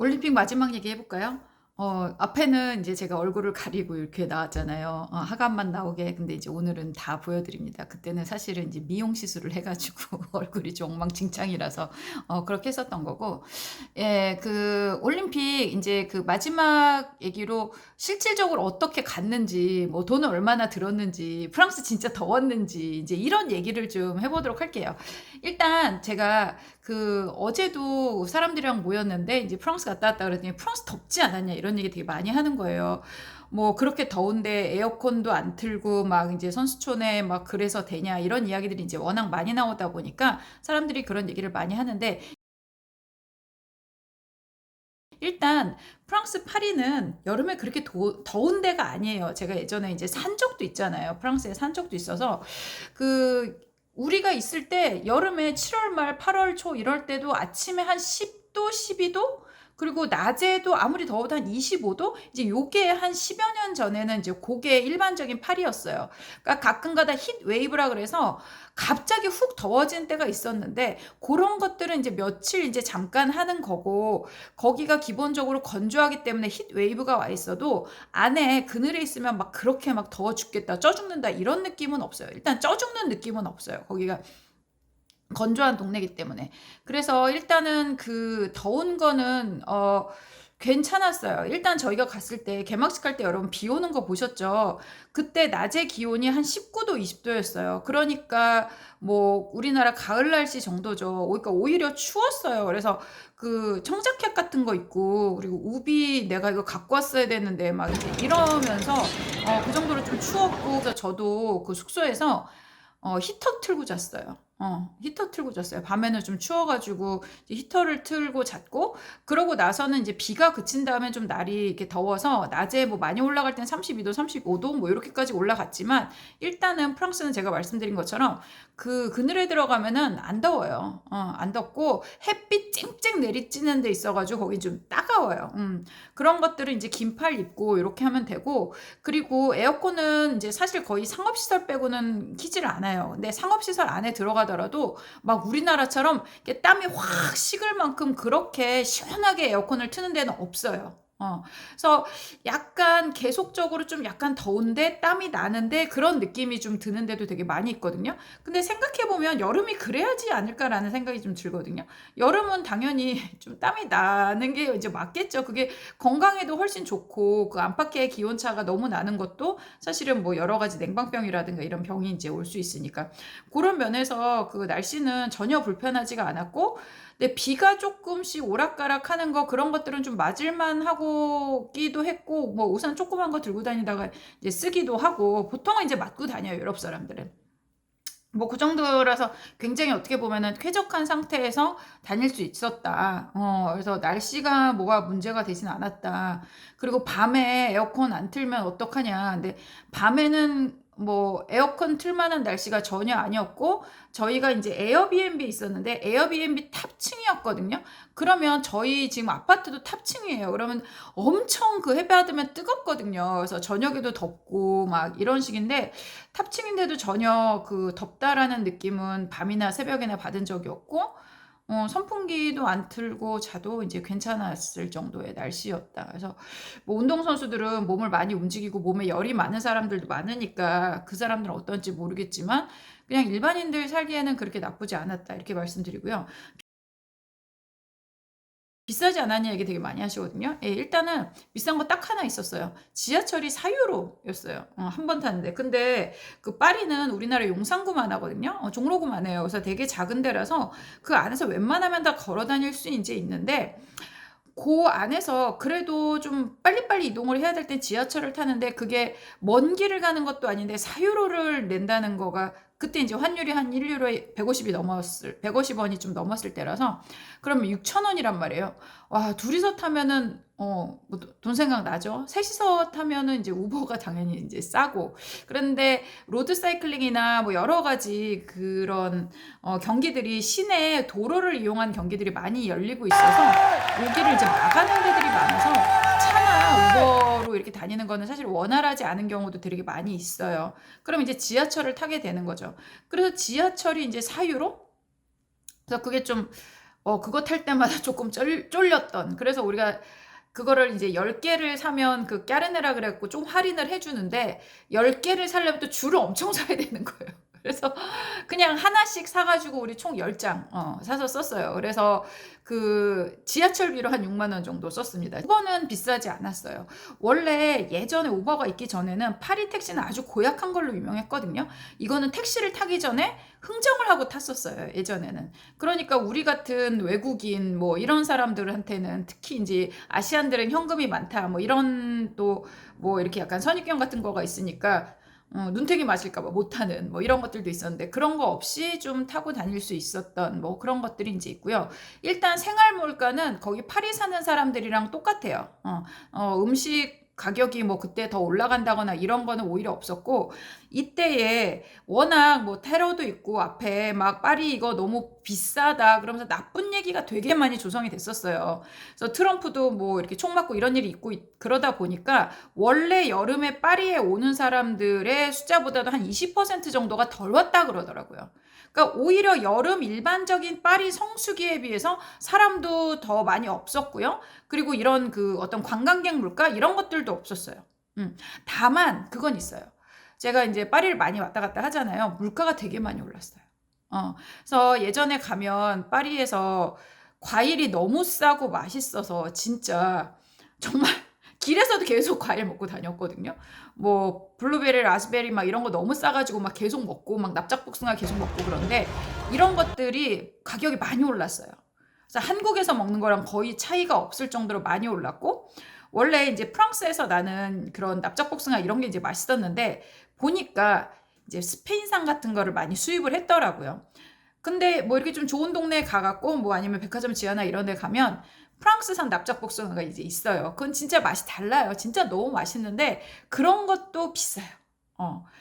올림픽 마지막 얘기 해볼까요? 앞에는 이제 제가 얼굴을 가리고 이렇게 나왔잖아요. 하관만 나오게. 근데 이제 오늘은 다 보여드립니다. 그때는 사실은 이제 미용 시술을 해가지고 얼굴이 좀 엉망진창이라서 그렇게 했었던 거고. 예, 그 올림픽 이제 그 마지막 얘기로 실질적으로 어떻게 갔는지, 뭐 돈을 얼마나 들었는지, 프랑스 진짜 더웠는지, 이제 이런 얘기를 좀 해보도록 할게요. 일단 제가 그 어제도 사람들이랑 모였는데 이제 프랑스 갔다 왔다 그랬더니 프랑스 덥지 않았냐 이런 얘기 되게 많이 하는 거예요. 뭐 그렇게 더운데 에어컨도 안 틀고 막 이제 선수촌에 막 그래서 되냐 이런 이야기들이 이제 워낙 많이 나오다 보니까 사람들이 그런 얘기를 많이 하는데, 일단 프랑스 파리는 여름에 그렇게 더운 데가 아니에요. 제가 예전에 이제 산 적도 있잖아요. 프랑스에 산 적도 있어서 그 우리가 있을 때 여름에 7월 말 8월 초 이럴 때도 아침에 한 10도 12도, 그리고 낮에도 아무리 더워도 한 25도, 이제 요게 한 10여 년 전에는 이제 그게 일반적인 파리였어요. 그러니까 가끔가다 힛 웨이브라 그래서 갑자기 훅 더워진 때가 있었는데, 그런 것들은 이제 며칠 이제 잠깐 하는 거고, 거기가 기본적으로 건조하기 때문에 힛 웨이브가 와 있어도 안에 그늘에 있으면 막 그렇게 막 더워 죽겠다, 쪄 죽는다 이런 느낌은 없어요. 일단 쪄 죽는 느낌은 없어요. 거기가 건조한 동네이기 때문에. 그래서 일단은 그 더운 거는 괜찮았어요. 일단 저희가 갔을 때 개막식 할 때 여러분 비 오는 거 보셨죠? 그때 낮에 기온이 한 19도, 20도였어요. 그러니까 뭐 우리나라 가을 날씨 정도죠. 그러니까 오히려 추웠어요. 그래서 그 청자켓 같은 거 입고, 그리고 우비 내가 이거 갖고 왔어야 되는데 막 이제 이러면서 그 정도로 좀 추웠고, 그래서 저도 그 숙소에서 히터 틀고 잤어요. 히터 틀고 잤어요. 밤에는 좀 추워가지고 이제 히터를 틀고 잤고, 그러고 나서는 이제 비가 그친 다음에 좀 날이 이렇게 더워서 낮에 뭐 많이 올라갈 땐 32도, 35도 뭐 이렇게까지 올라갔지만, 일단은 프랑스는 제가 말씀드린 것처럼 그 그늘에 들어가면은 안 더워요. 안 덥고 햇빛 쨍쨍 내리쬐는 데 있어가지고 거기 좀 따가워요. 그런 것들은 이제 긴팔 입고 이렇게 하면 되고, 그리고 에어컨은 이제 사실 거의 상업시설 빼고는 키지를 않아요. 근데 상업시설 안에 들어가더라도 막 우리나라처럼 이렇게 땀이 확 식을 만큼 그렇게 시원하게 에어컨을 트는 데는 없어요. 그래서 약간 계속적으로 좀 약간 더운데 땀이 나는데 그런 느낌이 좀 드는데도 되게 많이 있거든요. 근데 생각해보면 여름이 그래야지 않을까라는 생각이 좀 들거든요. 여름은 당연히 좀 땀이 나는 게 이제 맞겠죠. 그게 건강에도 훨씬 좋고, 그 안팎의 기온차가 너무 나는 것도 사실은 뭐 여러 가지 냉방병이라든가 이런 병이 이제 올 수 있으니까, 그런 면에서 그 날씨는 전혀 불편하지가 않았고, 근데 비가 조금씩 오락가락 하는 거 그런 것들은 좀 맞을만 하고 끼도 했고, 뭐 우산 조그만 거 들고 다니다가 이제 쓰기도 하고, 보통은 이제 맞고 다녀요, 유럽 사람들은. 뭐 그 정도라서 굉장히 어떻게 보면은 쾌적한 상태에서 다닐 수 있었다. 그래서 날씨가 뭐가 문제가 되진 않았다. 그리고 밤에 에어컨 안 틀면 어떡하냐. 근데 밤에는 뭐 에어컨 틀 만한 날씨가 전혀 아니었고, 저희가 이제 에어비앤비 있었는데 에어비앤비 탑층이었거든요. 그러면 저희 지금 아파트도 탑층이에요. 그러면 엄청 그 해받으면 뜨겁거든요. 그래서 저녁에도 덥고 막 이런 식인데, 탑층인데도 전혀 그 덥다라는 느낌은 밤이나 새벽에나 받은 적이 없고, 선풍기도 안 틀고 자도 이제 괜찮았을 정도의 날씨였다. 그래서 뭐 운동선수들은 몸을 많이 움직이고 몸에 열이 많은 사람들도 많으니까 그 사람들은 어떤지 모르겠지만, 그냥 일반인들 살기에는 그렇게 나쁘지 않았다 이렇게 말씀드리고요. 비싸지 않았냐 얘기 되게 많이 하시거든요. 예, 일단은 비싼 거 딱 하나 있었어요. 지하철이 4유로였어요. 한 번 탔는데. 근데 그 파리는 우리나라 용산구만 하거든요. 종로구만 해요. 그래서 되게 작은 데라서 그 안에서 웬만하면 다 걸어 다닐 수 이제 있는데, 그 안에서 그래도 좀 빨리빨리 이동을 해야 될 때 지하철을 타는데, 그게 먼 길을 가는 것도 아닌데 4유로를 낸다는 거가, 그때 이제 환율이 한 1유로에 150이 넘었을, 150원이 좀 넘었을 때라서, 그러면 6천 원이란 말이에요. 와, 둘이서 타면은 뭐돈 생각 나죠? 셋이서 타면은 이제 우버가 당연히 이제 싸고. 그런데 로드 사이클링이나 뭐 여러 가지 그런 경기들이, 시내 도로를 이용한 경기들이 많이 열리고 있어서 여기를 이제 막아놓은 데들이 많아서 차나 우버로 이렇게 다니는 거는 사실 원활하지 않은 경우도 되게 많이 있어요. 그럼 이제 지하철을 타게 되는 거죠. 그래서 지하철이 이제 4유로? 그래서 그게 좀 그거 탈 때마다 조금 쫄렸던. 그래서 우리가 그거를 이제 10개를 사면 그 까르네라 그래갖고 좀 할인을 해주는데 10개를 사려면 또 줄을 엄청 서야 되는 거예요. 그래서 그냥 하나씩 사가지고 우리 총 10장 사서 썼어요. 그래서 그 지하철비로 한 6만 원 정도 썼습니다. 그거는 비싸지 않았어요. 원래 예전에 우버가 있기 전에는 파리 택시는 아주 고약한 걸로 유명했거든요. 이거는 택시를 타기 전에 흥정을 하고 탔었어요. 예전에는. 그러니까 우리 같은 외국인 뭐 이런 사람들한테는 특히 이제 아시안들은 현금이 많다 뭐 이런 또 뭐 이렇게 약간 선입견 같은 거가 있으니까 눈탱이 맞을까봐 못하는 뭐 이런 것들도 있었는데 그런 거 없이 좀 타고 다닐 수 있었던 뭐 그런 것들이 이제 있고요. 일단 생활 물가는 거기 파리 사는 사람들이랑 똑같아요. 음식 가격이 뭐 그때 더 올라간다거나 이런 거는 오히려 없었고 이때에 워낙 뭐 테러도 있고 앞에 막 파리 이거 너무 비싸다 그러면서 나쁜 얘기가 되게 많이 조성이 됐었어요. 그래서 트럼프도 뭐 이렇게 총 맞고 이런 일이 있고 그러다 보니까 원래 여름에 파리에 오는 사람들의 숫자보다도 한 20% 정도가 덜 왔다 그러더라고요. 그러니까 오히려 여름 일반적인 파리 성수기에 비해서 사람도 더 많이 없었고요. 그리고 이런 그 어떤 관광객 물가 이런 것들도 없었어요. 다만 그건 있어요. 제가 이제 파리를 많이 왔다 갔다 하잖아요. 물가가 되게 많이 올랐어요. 그래서 예전에 가면 파리에서 과일이 너무 싸고 맛있어서 진짜 정말 길에서도 계속 과일 먹고 다녔거든요. 뭐 블루베리, 라즈베리 막 이런 거 너무 싸가지고 막 계속 먹고 막 납작복숭아 계속 먹고 그런데 이런 것들이 가격이 많이 올랐어요. 그래서 한국에서 먹는 거랑 거의 차이가 없을 정도로 많이 올랐고 원래 이제 프랑스에서 나는 그런 납작복숭아 이런 게 이제 맛있었는데 보니까 이제 스페인산 같은 거를 많이 수입을 했더라고요. 근데 뭐 이렇게 좀 좋은 동네에 가갖고 뭐 아니면 백화점 지하나 이런 데 가면 프랑스산 납작복숭아가 이제 있어요. 그건 진짜 맛이 달라요. 진짜 너무 맛있는데 그런 것도 비싸요.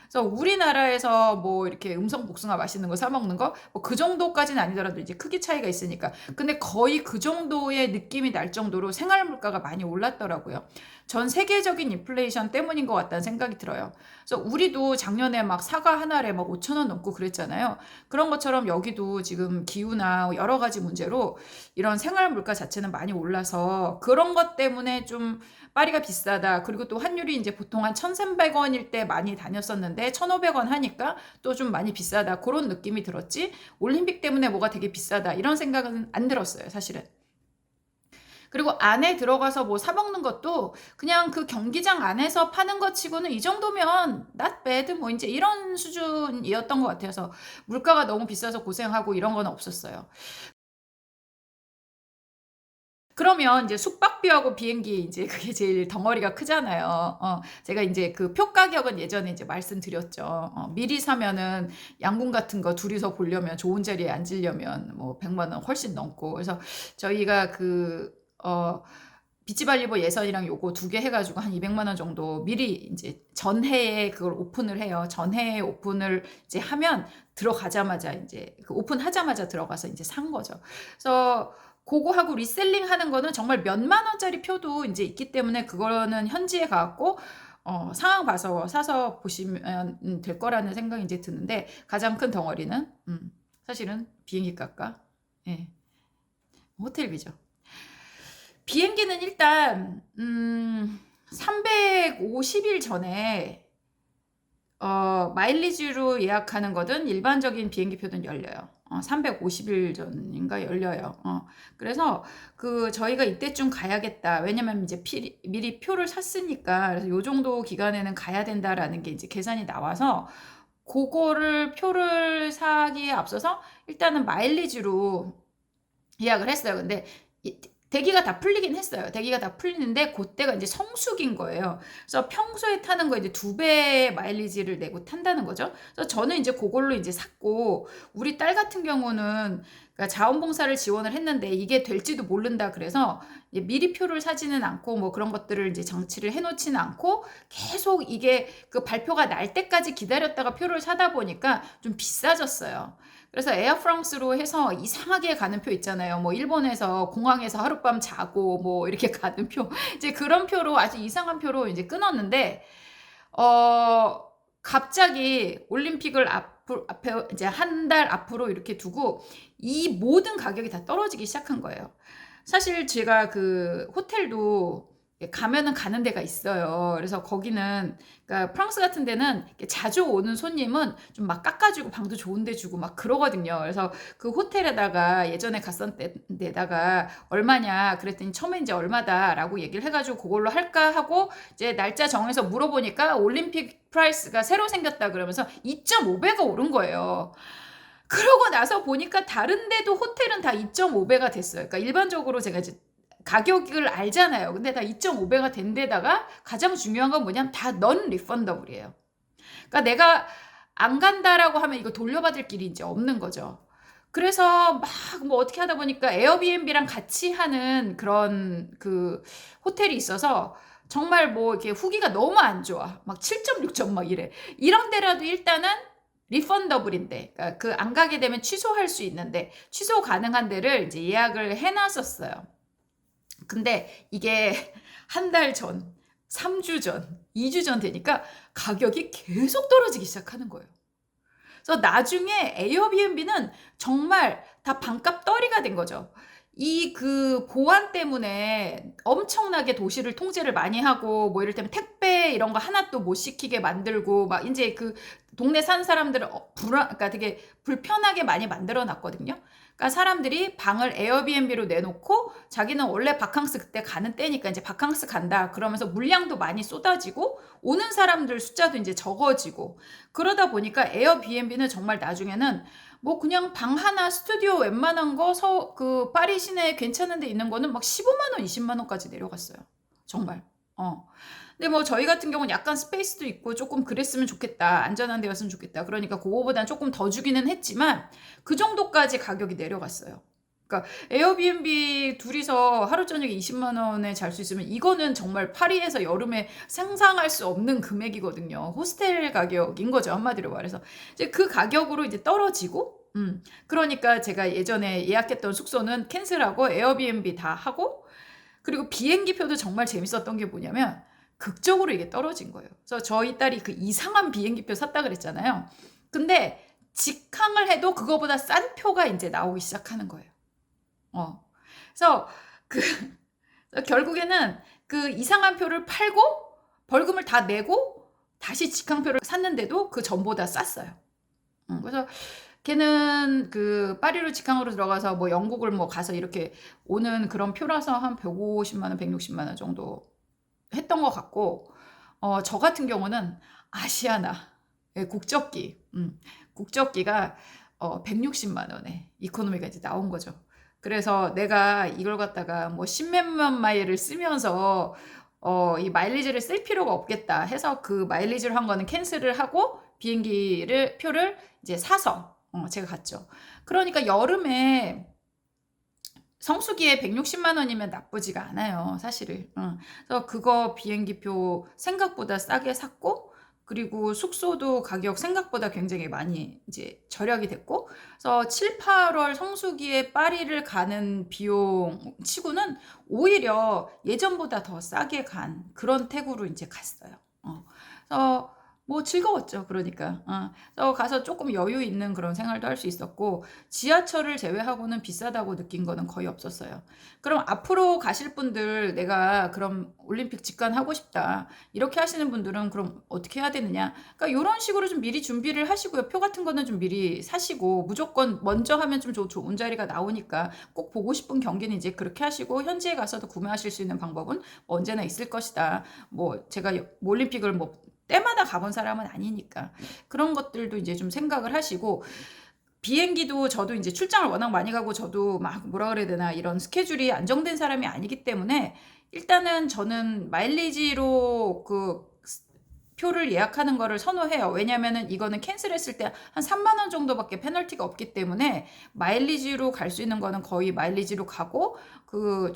그래서 우리나라에서 뭐 이렇게 음성 복숭아 맛있는 거 사 먹는 거 뭐 그 정도까지는 아니더라도 이제 크기 차이가 있으니까 근데 거의 그 정도의 느낌이 날 정도로 생활 물가가 많이 올랐더라고요. 전 세계적인 인플레이션 때문인 것 같다는 생각이 들어요. 그래서 우리도 작년에 막 사과 하나에 막 5천 원 넘고 그랬잖아요. 그런 것처럼 여기도 지금 기후나 여러 가지 문제로 이런 생활 물가 자체는 많이 올라서 그런 것 때문에 좀 파리가 비싸다. 그리고 또 환율이 이제 보통 한 1,300원일 때 많이 다녔었는데 1,500원 하니까 또 좀 많이 비싸다. 그런 느낌이 들었지. 올림픽 때문에 뭐가 되게 비싸다. 이런 생각은 안 들었어요, 사실은. 그리고 안에 들어가서 뭐 사 먹는 것도 그냥 그 경기장 안에서 파는 것 치고는 이 정도면 not bad 뭐 이제 이런 수준이었던 것 같아서 물가가 너무 비싸서 고생하고 이런 건 없었어요. 그러면 이제 숙박비하고 비행기 이제 그게 제일 덩어리가 크잖아요. 제가 이제 그 표 가격은 예전에 이제 말씀드렸죠. 미리 사면은 양궁 같은 거 둘이서 보려면 좋은 자리에 앉으려면 뭐 100만 원 훨씬 넘고 그래서 저희가 비치발리버 예선이랑 요거 두 개 해가지고 한 200만 원 정도 미리 이제 전해에 그걸 오픈을 해요. 전해에 오픈을 이제 하면 들어가자마자 이제 그 오픈하자마자 들어가서 이제 산 거죠. 그래서 그거 하고 리셀링 하는 거는 정말 몇만 원짜리 표도 이제 있기 때문에 그거는 현지에 가갖고 상황 봐서 사서 보시면 될 거라는 생각이 이제 드는데 가장 큰 덩어리는 사실은 비행기 값과 예, 호텔비죠. 비행기는 일단 350일 전에 마일리지로 예약하는 거든 일반적인 비행기 표든 열려요. 350일 전인가 열려요. 그래서 그 저희가 이때쯤 가야겠다. 왜냐면 이제 미리 표를 샀으니까 그래서 요 정도 기간에는 가야 된다라는 게 이제 계산이 나와서 그거를 표를 사기에 앞서서 일단은 마일리지로 예약을 했어요. 근데 대기가 다 풀리긴 했어요. 대기가 다 풀리는데 그때가 이제 성수기인 거예요. 그래서 평소에 타는 거 이제 2배 마일리지를 내고 탄다는 거죠. 그래서 저는 이제 그걸로 이제 샀고 우리 딸 같은 경우는 그러니까 자원봉사를 지원을 했는데 이게 될지도 모른다 그래서 미리 표를 사지는 않고 뭐 그런 것들을 이제 장치를 해놓지는 않고 계속 이게 그 발표가 날 때까지 기다렸다가 표를 사다 보니까 좀 비싸졌어요. 그래서 에어프랑스로 해서 이상하게 가는 표 있잖아요. 뭐 일본에서 공항에서 하룻밤 자고 뭐 이렇게 가는 표. 이제 그런 표로 아주 이상한 표로 이제 끊었는데 갑자기 올림픽을 앞에 이제 한 달 앞으로 이렇게 두고 이 모든 가격이 다 떨어지기 시작한 거예요. 사실 제가 그 호텔도 가면은 가는 데가 있어요. 그래서 거기는 그러니까 프랑스 같은 데는 자주 오는 손님은 좀 막 깎아주고 방도 좋은 데 주고 막 그러거든요. 그래서 그 호텔에다가 예전에 갔었던 데다가 얼마냐 그랬더니 처음에 이제 얼마다라고 얘기를 해가지고 그걸로 할까 하고 이제 날짜 정해서 물어보니까 올림픽 프라이스가 새로 생겼다 그러면서 2.5배가 오른 거예요. 그러고 나서 보니까 다른 데도 호텔은 다 2.5배가 됐어요. 그러니까 일반적으로 제가 이제 가격을 알잖아요. 근데 다 2.5배가 된 데다가 가장 중요한 건 뭐냐면 다 넌 리펀더블이에요. 그러니까 내가 안 간다라고 하면 이거 돌려받을 길이 이제 없는 거죠. 그래서 막 뭐 어떻게 하다 보니까 에어비앤비랑 같이 하는 그런 그 호텔이 있어서 정말 뭐 이렇게 후기가 너무 안 좋아. 막 7.6점 막 이래. 이런 데라도 일단은 리펀더블인데, 그러니까 그 안 가게 되면 취소할 수 있는데, 취소 가능한 데를 이제 예약을 해놨었어요. 근데 이게 한 달 전, 3주 전, 2주 전 되니까 가격이 계속 떨어지기 시작하는 거예요. 그래서 나중에 에어비앤비는 정말 다 반값 떨이가 된 거죠. 이 그 보안 때문에 엄청나게 도시를 통제를 많이 하고 뭐 이럴 때면 택배 이런 거 하나도 못 시키게 만들고 막 이제 그 동네 사는 사람들을 그러니까 되게 불편하게 많이 만들어 놨거든요. 그러니까 사람들이 방을 에어비앤비로 내놓고 자기는 원래 바캉스 그때 가는 때니까 이제 바캉스 간다 그러면서 물량도 많이 쏟아지고 오는 사람들 숫자도 이제 적어지고 그러다 보니까 에어비앤비는 정말 나중에는 뭐 그냥 방 하나 스튜디오 웬만한 거 그 파리 시내에 괜찮은 데 있는 거는 막 15만 원, 20만 원까지 내려갔어요. 정말. 근데 뭐 저희 같은 경우는 약간 스페이스도 있고 조금 그랬으면 좋겠다. 안전한 데였으면 좋겠다. 그러니까 그거보단 조금 더 주기는 했지만 그 정도까지 가격이 내려갔어요. 그러니까 에어비앤비 둘이서 하루 저녁에 20만 원에 잘 수 있으면 이거는 정말 파리에서 여름에 상상할 수 없는 금액이거든요. 호스텔 가격인 거죠. 한마디로 말해서. 이제 그 가격으로 이제 떨어지고 그러니까 제가 예전에 예약했던 숙소는 캔슬하고 에어비앤비 다 하고 그리고 비행기 표도 정말 재밌었던 게 뭐냐면 극적으로 이게 떨어진 거예요. 그래서 저희 딸이 그 이상한 비행기표 샀다 그랬잖아요. 근데 직항을 해도 그거보다 싼 표가 이제 나오기 시작하는 거예요. 그래서 그 결국에는 그 이상한 표를 팔고 벌금을 다 내고 다시 직항표를 샀는데도 그 전보다 쌌어요. 그래서 걔는 그 파리로 직항으로 들어가서 뭐 영국을 뭐 가서 이렇게 오는 그런 표라서 한 150만 원, 160만 원 정도 했던 것 같고, 저 같은 경우는 아시아나 국적기, 국적기가 160만 원에 이코노미가 이제 나온 거죠. 그래서 내가 이걸 갖다가 뭐 십몇만 마일을 쓰면서 이 마일리지를 쓸 필요가 없겠다 해서 그 마일리지를 한 거는 캔슬을 하고 비행기를 표를 이제 사서 제가 갔죠. 그러니까 여름에 성수기에 160만 원이면 나쁘지가 않아요, 사실은. 그래서 그거 비행기표 생각보다 싸게 샀고, 그리고 숙소도 가격 생각보다 굉장히 많이 이제 절약이 됐고, 그래서 7, 8월 성수기에 파리를 가는 비용 치고는 오히려 예전보다 더 싸게 간 그런 택으로 이제 갔어요. 그래서 뭐 즐거웠죠. 그러니까. 그래서 가서 조금 여유 있는 그런 생활도 할 수 있었고 지하철을 제외하고는 비싸다고 느낀 거는 거의 없었어요. 그럼 앞으로 가실 분들 내가 그럼 올림픽 직관하고 싶다. 이렇게 하시는 분들은 그럼 어떻게 해야 되느냐. 그러니까 이런 식으로 좀 미리 준비를 하시고요. 표 같은 거는 좀 미리 사시고 무조건 먼저 하면 좀 좋은 자리가 나오니까 꼭 보고 싶은 경기는 이제 그렇게 하시고 현지에 가서도 구매하실 수 있는 방법은 언제나 있을 것이다. 뭐 제가 올림픽을 뭐 때마다 가본 사람은 아니니까 그런 것들도 이제 좀 생각을 하시고 비행기도 저도 이제 출장을 워낙 많이 가고 저도 막 뭐라 그래야 되나 이런 스케줄이 안정된 사람이 아니기 때문에 일단은 저는 마일리지로 그 표를 예약하는 거를 선호해요. 왜냐면은 이거는 캔슬했을 때 한 3만 원 정도밖에 페널티가 없기 때문에 마일리지로 갈 수 있는 거는 거의 마일리지로 가고 그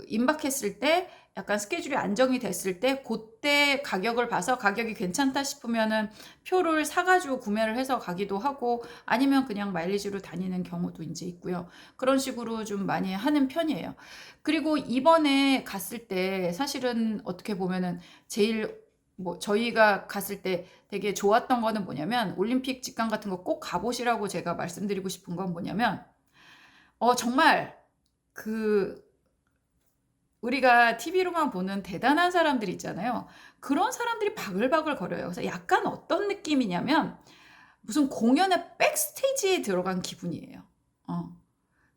임박했을 때 약간 스케줄이 안정이 됐을 때 그때 가격을 봐서 가격이 괜찮다 싶으면은 표를 사가지고 구매를 해서 가기도 하고 아니면 그냥 마일리지로 다니는 경우도 이제 있고요. 그런 식으로 좀 많이 하는 편이에요. 그리고 이번에 갔을 때 사실은 어떻게 보면은 제일 뭐 저희가 갔을 때 되게 좋았던 거는 뭐냐면 올림픽 직관 같은 거 꼭 가보시라고 제가 말씀드리고 싶은 건 뭐냐면 정말 그 우리가 TV로만 보는 대단한 사람들 있잖아요. 그런 사람들이 바글바글 거려요. 그래서 약간 어떤 느낌이냐면 무슨 공연의 백스테이지에 들어간 기분이에요.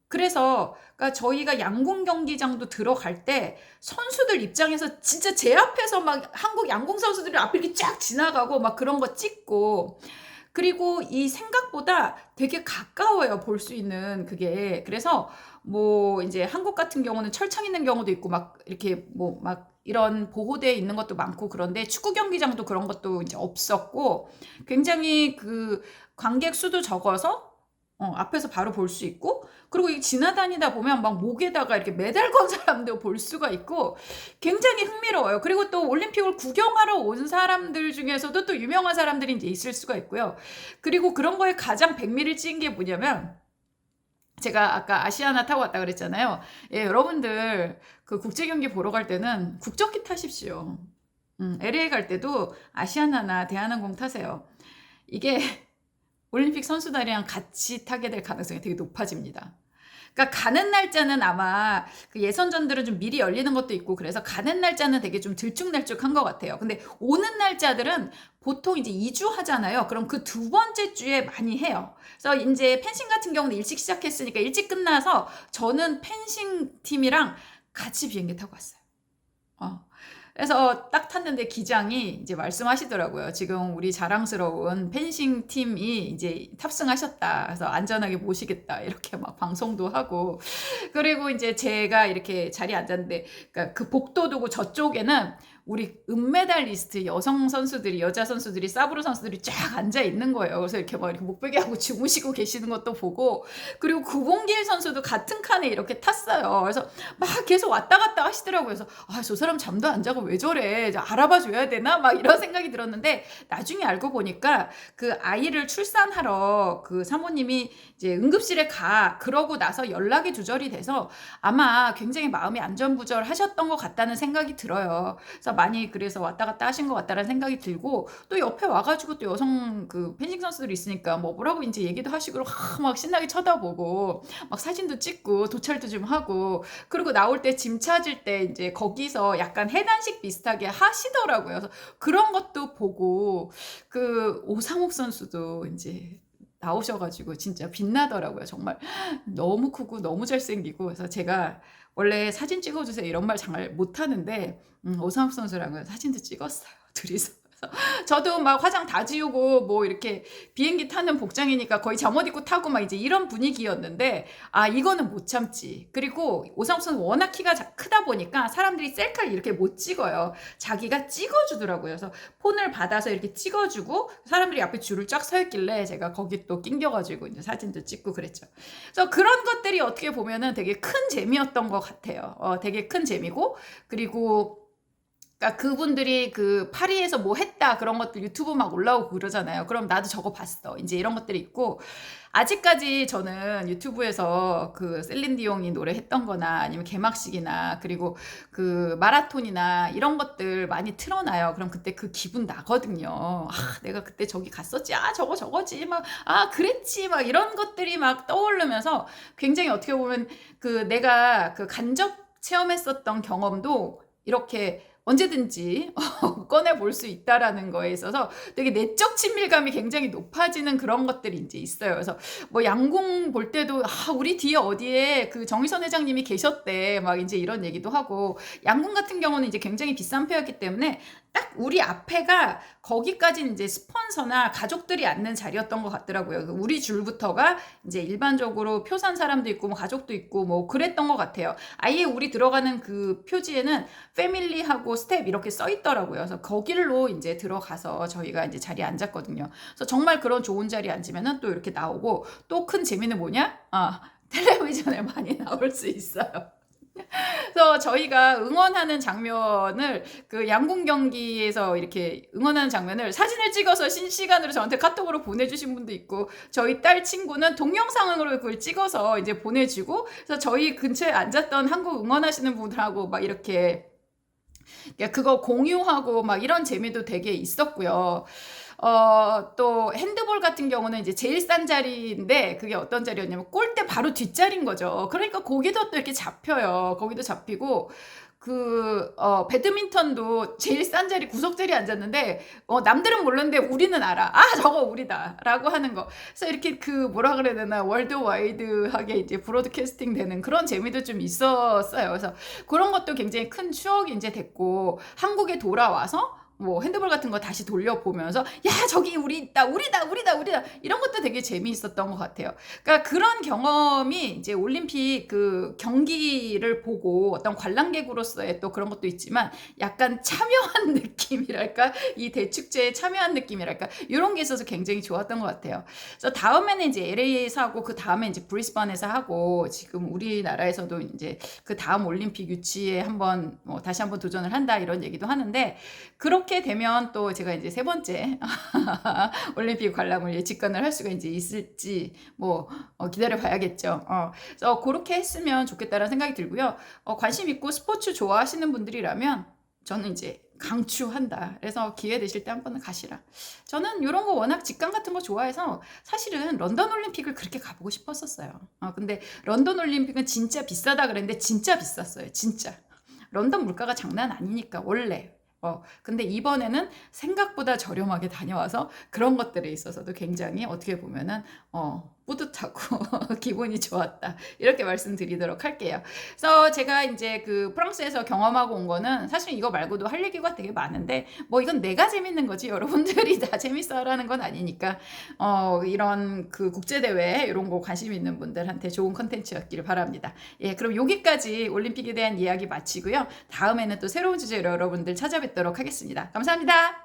그래서 그러니까 저희가 양궁 경기장도 들어갈 때 선수들 입장에서 진짜 제 앞에서 막 한국 양궁 선수들이 앞에 이렇게 쫙 지나가고 막 그런 거 찍고, 그리고 이 생각보다 되게 가까워요, 볼 수 있는 그게. 그래서 뭐 이제 한국 같은 경우는 철창 있는 경우도 있고 막 이렇게 뭐 막 이런 보호대에 있는 것도 많고, 그런데 축구 경기장도 그런 것도 이제 없었고 굉장히 그 관객 수도 적어서 앞에서 바로 볼 수 있고, 그리고 이 지나다니다 보면 막 목에다가 이렇게 메달 건 사람도 볼 수가 있고 굉장히 흥미로워요. 그리고 또 올림픽을 구경하러 온 사람들 중에서도 또 유명한 사람들이 이제 있을 수가 있고요. 그리고 그런 거에 가장 백미를 찍은 게 뭐냐면, 제가 아까 아시아나 타고 왔다 그랬잖아요. 예, 여러분들 그 국제 경기 보러 갈 때는 국적기 타십시오. LA 갈 때도 아시아나나 대한항공 타세요. 이게 올림픽 선수들이랑 같이 타게 될 가능성이 되게 높아집니다. 그러니까 가는 날짜는 아마 그 예선전들은 좀 미리 열리는 것도 있고, 그래서 가는 날짜는 되게 좀 들쭉날쭉한 것 같아요. 근데 오는 날짜들은 보통 이제 2주 하잖아요. 그럼 그 두 번째 주에 많이 해요. 그래서 이제 펜싱 같은 경우는 일찍 시작했으니까 일찍 끝나서 저는 펜싱 팀이랑 같이 비행기 타고 왔어요. 그래서 딱 탔는데 기장이 이제 말씀하시더라고요. 지금 우리 자랑스러운 펜싱 팀이 이제 탑승하셨다. 그래서 안전하게 모시겠다. 이렇게 막 방송도 하고. 그리고 이제 제가 이렇게 자리에 앉았는데, 그러니까 그 복도도고 저쪽에는 우리 은메달리스트 여성 선수들이, 여자 선수들이, 사브르 선수들이 쫙 앉아 있는 거예요. 그래서 이렇게 막 이렇게 목베개 하고 주무시고 계시는 것도 보고, 그리고 구봉길 선수도 같은 칸에 이렇게 탔어요. 그래서 막 계속 왔다 갔다 하시더라고요. 그래서 저 사람 잠도 안 자고 왜 저래? 알아봐 줘야 되나? 막 이런 생각이 들었는데, 나중에 알고 보니까 그 아이를 출산하러 그 사모님이 이제 응급실에 그러고 나서 연락이 두절이 돼서 아마 굉장히 마음이 안전부절하셨던 것 같다는 생각이 들어요. 그래서 많이 그래서 왔다 갔다 하신 것 같다라는 생각이 들고, 또 옆에 와가지고 또 여성 그 펜싱 선수들이 있으니까 뭐라고 이제 얘기도 하시고 막 신나게 쳐다보고 막 사진도 찍고 도찰도 좀 하고, 그리고 나올 때 짐 찾을 때 이제 거기서 약간 해단식 비슷하게 하시더라고요. 그래서 그런 것도 보고, 그 오상욱 선수도 이제 나오셔가지고 진짜 빛나더라고요. 정말 너무 크고 너무 잘생기고. 그래서 제가 원래 사진 찍어주세요 이런 말 잘 못하는데 오상욱 선수랑은 사진도 찍었어요. 둘이서. 저도 막 화장 다 지우고 뭐 이렇게 비행기 타는 복장이니까 거의 잠옷 입고 타고 막 이제 이런 분위기였는데, 이거는 못 참지. 그리고 오상욱 선수 워낙 키가 크다 보니까 사람들이 셀카를 이렇게 못 찍어요. 자기가 찍어주더라고요. 그래서 폰을 받아서 이렇게 찍어주고, 사람들이 앞에 줄을 쫙 서 있길래 제가 거기 또 낑겨가지고 이제 사진도 찍고 그랬죠. 그래서 그런 것들이 어떻게 보면은 되게 큰 재미였던 것 같아요. 되게 큰 재미고, 그리고 그러니까 그분들이 그 파리에서 뭐 했다 그런 것들 유튜브 막 올라오고 그러잖아요. 그럼 나도 저거 봤어. 이제 이런 것들이 있고, 아직까지 저는 유튜브에서 그 셀린디옹이 노래했던 거나 아니면 개막식이나 그리고 그 마라톤이나 이런 것들 많이 틀어놔요. 그럼 그때 그 기분 나거든요. 내가 그때 저기 갔었지. 저거지. 막 그랬지. 막 이런 것들이 막 떠오르면서 굉장히 어떻게 보면 그 내가 그 간접 체험했었던 경험도 이렇게 언제든지 꺼내볼 수 있다라는 거에 있어서 되게 내적 친밀감이 굉장히 높아지는 그런 것들이 이제 있어요. 그래서 뭐 양궁 볼 때도 우리 뒤에 어디에 그 정의선 회장님이 계셨대 막 이제 이런 얘기도 하고, 양궁 같은 경우는 이제 굉장히 비싼 표였기 때문에 딱 우리 앞에가 거기까지 이제 스폰서나 가족들이 앉는 자리였던 것 같더라고요. 우리 줄부터가 이제 일반적으로 표 산 사람도 있고 뭐 가족도 있고 뭐 그랬던 것 같아요. 아예 우리 들어가는 그 표지에는 패밀리하고 스텝 이렇게 써 있더라고요. 그래서 거길로 이제 들어가서 저희가 이제 자리에 앉았거든요. 그래서 정말 그런 좋은 자리에 앉으면은 또 이렇게 나오고, 또 큰 재미는 뭐냐? 텔레비전에 많이 나올 수 있어요. 그래서 저희가 응원하는 장면을 그 양궁 경기에서 이렇게 응원하는 장면을 사진을 찍어서 실시간으로 저한테 카톡으로 보내주신 분도 있고, 저희 딸 친구는 동영상으로 그걸 찍어서 이제 보내주고, 그래서 저희 근처에 앉았던 한국 응원하시는 분들하고 막 이렇게 그러니까 그거 공유하고 막 이런 재미도 되게 있었고요. 또 핸드볼 같은 경우는 이제 제일 싼 자리인데 그게 어떤 자리였냐면 골대 바로 뒷자리인 거죠. 그러니까 거기도 또 이렇게 잡혀요. 거기도 잡히고 배드민턴도 제일 싼 자리 구석 자리에 앉았는데 남들은 모르는데 우리는 알아. 아, 저거 우리다라고 하는 거. 그래서 이렇게 뭐라 그래야 되나 월드와이드하게 이제 브로드캐스팅 되는 그런 재미도 좀 있었어요. 그래서 그런 것도 굉장히 큰 추억이 이제 됐고 한국에 돌아와서 뭐 핸드볼 같은 거 다시 돌려보면서 야 저기 우리 있다 우리다 이런 것도 되게 재미있었던 것 같아요. 그러니까 그런 경험이 이제 올림픽 그 경기를 보고 어떤 관람객으로서의 또 그런 것도 있지만 약간 참여한 느낌이랄까 이 대축제에 참여한 느낌이랄까 이런 게 있어서 굉장히 좋았던 것 같아요. 그래서 다음에는 이제 LA에서 하고 그 다음에 이제 브리스번에서 하고 지금 우리나라에서도 이제 그 다음 올림픽 유치에 한번 다시 한번 도전을 한다 이런 얘기도 하는데 그렇게 되면 또 제가 이제 세 번째 올림픽 관람을 직관을 할 수가 이제 있을지 기다려 봐야겠죠. 그래서 그렇게 했으면 좋겠다라는 생각이 들고요. 관심 있고 스포츠 좋아하시는 분들이라면 저는 이제 강추한다. 그래서 기회 되실 때 한번 가시라. 저는 이런 거 워낙 직관 같은 거 좋아해서 사실은 런던 올림픽을 그렇게 가보고 싶었었어요. 근데 런던 올림픽은 진짜 비싸다 그랬는데 진짜 비쌌어요. 진짜. 런던 물가가 장난 아니니까 원래. 근데 이번에는 생각보다 저렴하게 다녀와서 그런 것들에 있어서도 굉장히 어떻게 보면은 뿌듯하고 기분이 좋았다. 이렇게 말씀드리도록 할게요. 그래서 제가 이제 프랑스에서 경험하고 온 거는 사실 이거 말고도 할 얘기가 되게 많은데 이건 내가 재밌는 거지 여러분들이 다 재밌어 하라는 건 아니니까 이런 국제대회 이런 거 관심 있는 분들한테 좋은 컨텐츠였기를 바랍니다. 예, 그럼 여기까지 올림픽에 대한 이야기 마치고요. 다음에는 또 새로운 주제로 여러분들 찾아뵙도록 하겠습니다. 감사합니다.